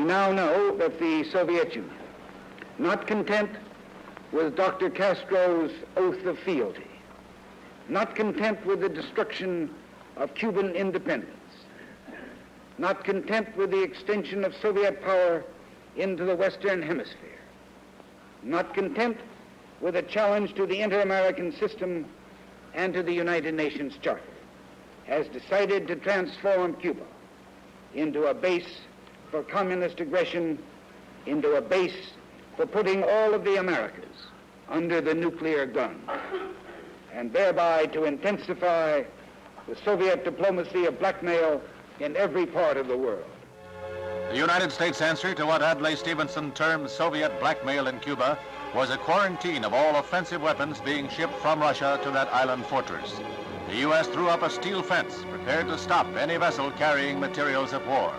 now know that the Soviet Union, not content with Dr. Castro's oath of fealty, not content with the destruction of Cuban independence, not content with the extension of Soviet power into the Western Hemisphere, not content with a challenge to the inter-American system and to the United Nations Charter, has decided to transform Cuba into a base for communist aggression, into a base for putting all of the Americas under the nuclear gun, and thereby to intensify the Soviet diplomacy of blackmail in every part of the world. The United States' answer to what Adlai Stevenson termed Soviet blackmail in Cuba was a quarantine of all offensive weapons being shipped from Russia to that island fortress. The U.S. threw up a steel fence prepared to stop any vessel carrying materials of war.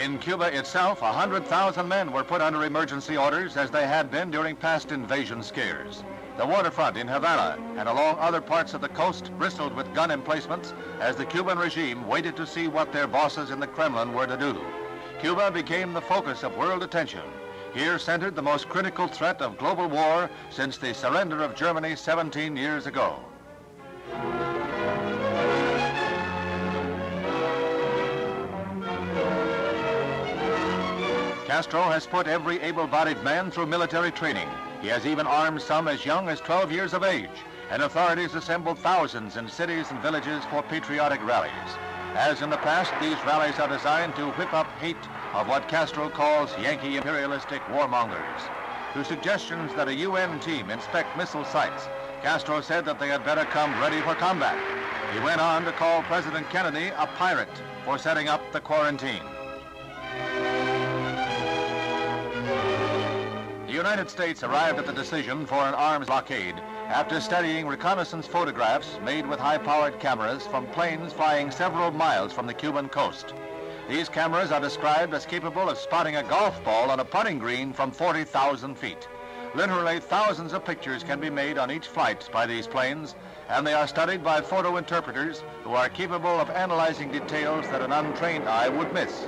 In Cuba itself, 100,000 men were put under emergency orders as they had been during past invasion scares. The waterfront in Havana and along other parts of the coast bristled with gun emplacements as the Cuban regime waited to see what their bosses in the Kremlin were to do. Cuba became the focus of world attention. Here centered the most critical threat of global war since the surrender of Germany 17 years ago. Castro has put every able-bodied man through military training. He has even armed some as young as 12 years of age, and authorities assembled thousands in cities and villages for patriotic rallies. As in the past, these rallies are designed to whip up hate of what Castro calls Yankee imperialistic warmongers. To suggestions that a UN team inspect missile sites, Castro said that they had better come ready for combat. He went on to call President Kennedy a pirate for setting up the quarantine. The United States arrived at the decision for an arms blockade after studying reconnaissance photographs made with high-powered cameras from planes flying several miles from the Cuban coast. These cameras are described as capable of spotting a golf ball on a putting green from 40,000 feet. Literally, thousands of pictures can be made on each flight by these planes, and they are studied by photo interpreters who are capable of analyzing details that an untrained eye would miss.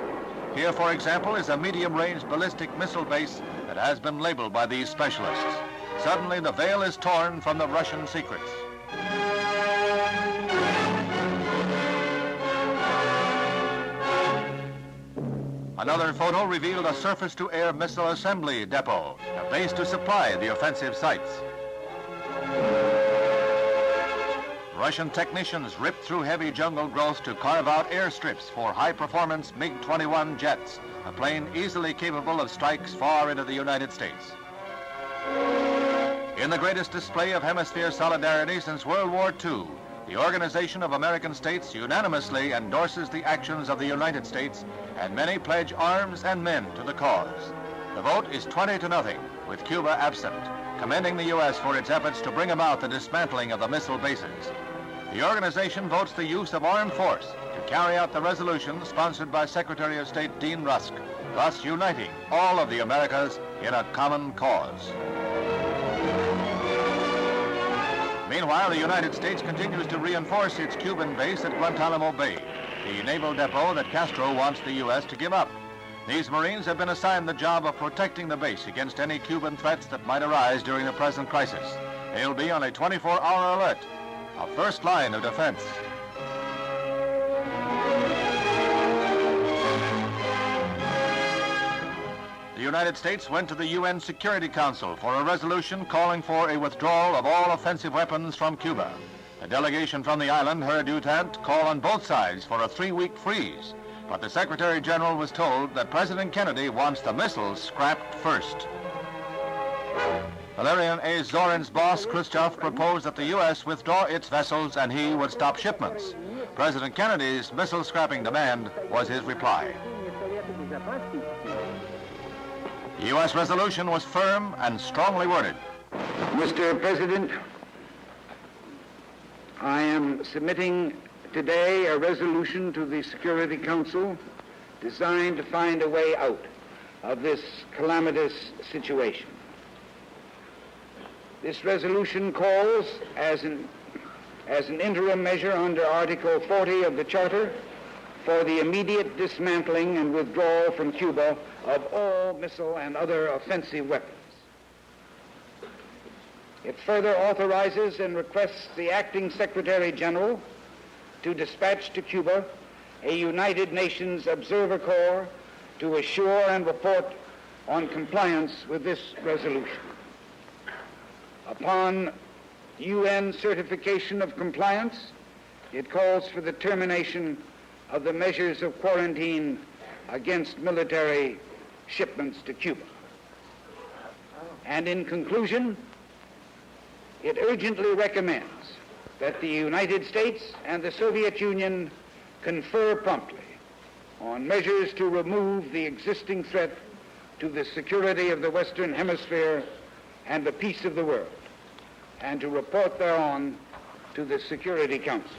Here, for example, is a medium-range ballistic missile base that has been labeled by these specialists. Suddenly, the veil is torn from the Russian secrets. Another photo revealed a surface-to-air missile assembly depot, a base to supply the offensive sites. Russian technicians ripped through heavy jungle growth to carve out airstrips for high-performance MiG-21 jets, a plane easily capable of strikes far into the United States. In the greatest display of hemisphere solidarity since World War II, the Organization of American States unanimously endorses the actions of the United States, and many pledge arms and men to the cause. The vote is 20-0, with Cuba absent, commending the U.S. for its efforts to bring about the dismantling of the missile bases. The organization votes the use of armed force to carry out the resolution sponsored by Secretary of State Dean Rusk, thus uniting all of the Americas in a common cause. Meanwhile, the United States continues to reinforce its Cuban base at Guantanamo Bay, the naval depot that Castro wants the U.S. to give up. These Marines have been assigned the job of protecting the base against any Cuban threats that might arise during the present crisis. They'll be on a 24-hour alert, a first line of defense. The United States went to the UN Security Council for a resolution calling for a withdrawal of all offensive weapons from Cuba. A delegation from the island heard adjutant call on both sides for a 3-week freeze, but the Secretary General was told that President Kennedy wants the missiles scrapped first. Valerian A. Zorin's boss, Khrushchev, proposed that the U.S. withdraw its vessels and he would stop shipments. President Kennedy's missile scrapping demand was his reply. The U.S. resolution was firm and strongly worded. Mr. President, I am submitting today a resolution to the Security Council designed to find a way out of this calamitous situation. This resolution calls, as an interim measure under Article 40 of the Charter, for the immediate dismantling and withdrawal from Cuba of all missile and other offensive weapons. It further authorizes and requests the Acting Secretary General to dispatch to Cuba a United Nations Observer Corps to assure and report on compliance with this resolution. Upon UN certification of compliance, it calls for the termination of the measures of quarantine against military shipments to Cuba. And in conclusion, it urgently recommends that the United States and the Soviet Union confer promptly on measures to remove the existing threat to the security of the Western Hemisphere and the peace of the world, and to report thereon to the Security Council.